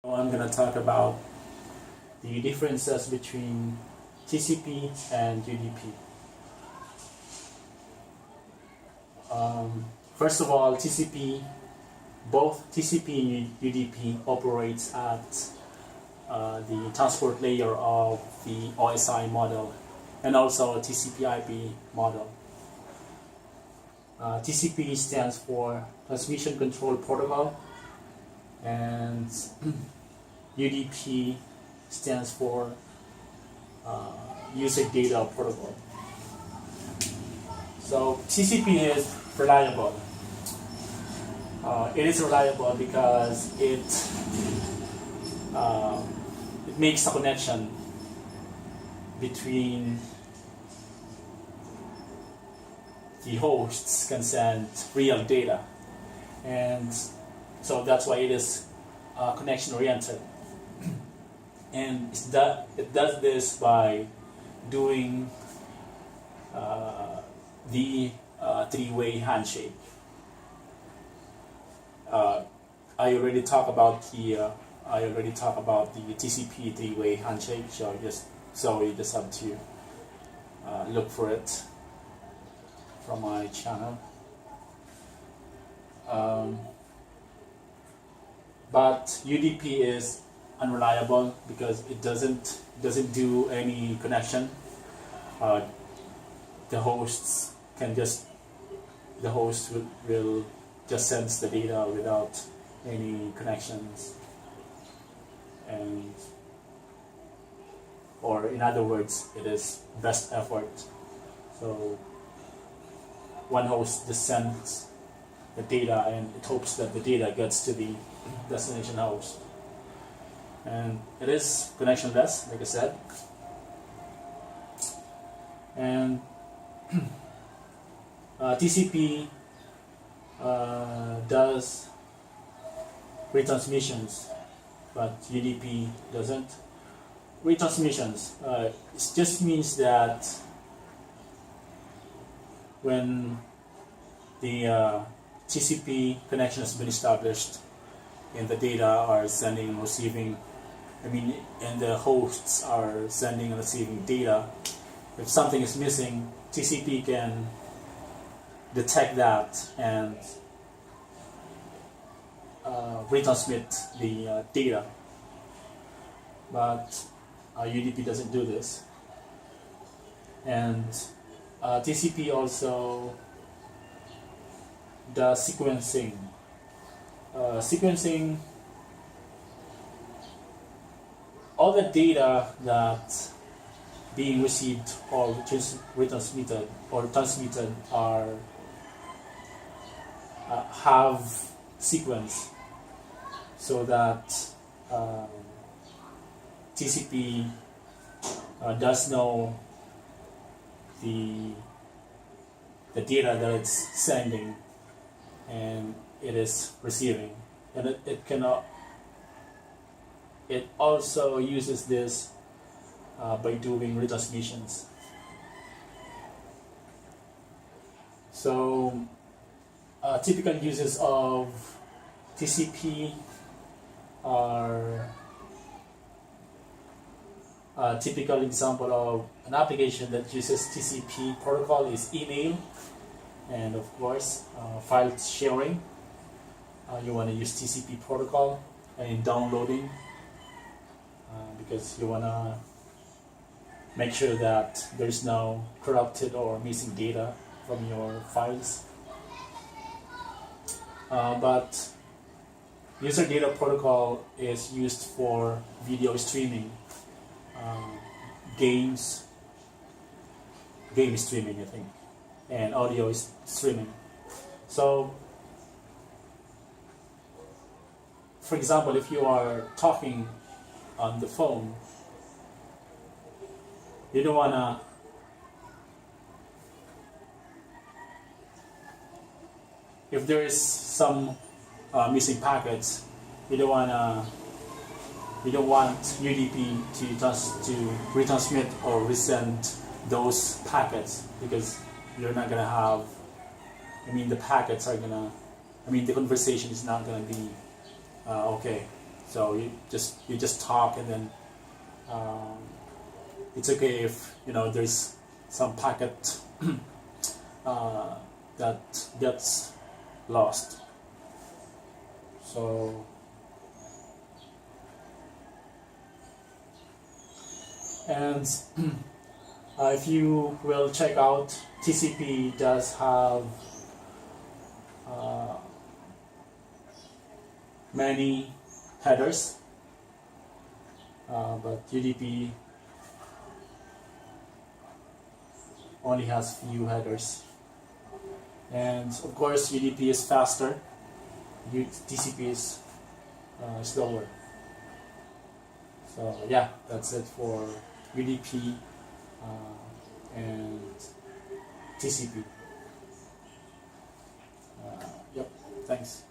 I'm going to talk about the differences between TCP and UDP. First of all, both TCP and UDP operates at the transport layer of the OSI model and also TCP/IP model. TCP stands for Transmission Control Protocol, and UDP stands for User Data Protocol. So TCP is reliable. It is reliable because it makes a connection between the hosts can send real data, and so that's why it is connection oriented. And it does this by doing the three-way handshake. I already talked about the TCP three-way handshake. So you just have to look for it from my channel. But UDP is unreliable because it doesn't do any connection. The host will just send the data without any connections, or in other words, it is best effort. So one host just sends the data and it hopes that the data gets to the destination host. And it is connectionless, like I said. And TCP does retransmissions, but UDP doesn't. Retransmissions, it just means that when the TCP connection has been established and the data are sending and receiving, and the hosts are sending and receiving data, if something is missing, TCP can detect that and retransmit the data. But UDP doesn't do this. And TCP also does sequencing. All the data that being received or retransmitted or transmitted are have sequence, so that TCP does know the data that it's sending and it is receiving, and it also uses this by doing retransmissions. So typical uses of TCP are a typical example of an application that uses TCP protocol is email, and of course file sharing. You want to use TCP protocol, and in downloading, because you want to make sure that there's no corrupted or missing data from your files. But user data protocol is used for video streaming, game streaming, I think, and audio streaming. So, for example, if you are talking on the phone, you don't wanna if there is some missing packets, you don't want UDP to retransmit or resend those packets, because you're not gonna have. The packets are gonna. The conversation is not gonna be okay. So you just talk, and then it's okay if there's some packet that gets lost. So and if you will check out, TCP does have many headers, but UDP only has few headers. And of course UDP is faster, TCP is slower. So yeah, that's it for UDP and TCP. Yep, thanks.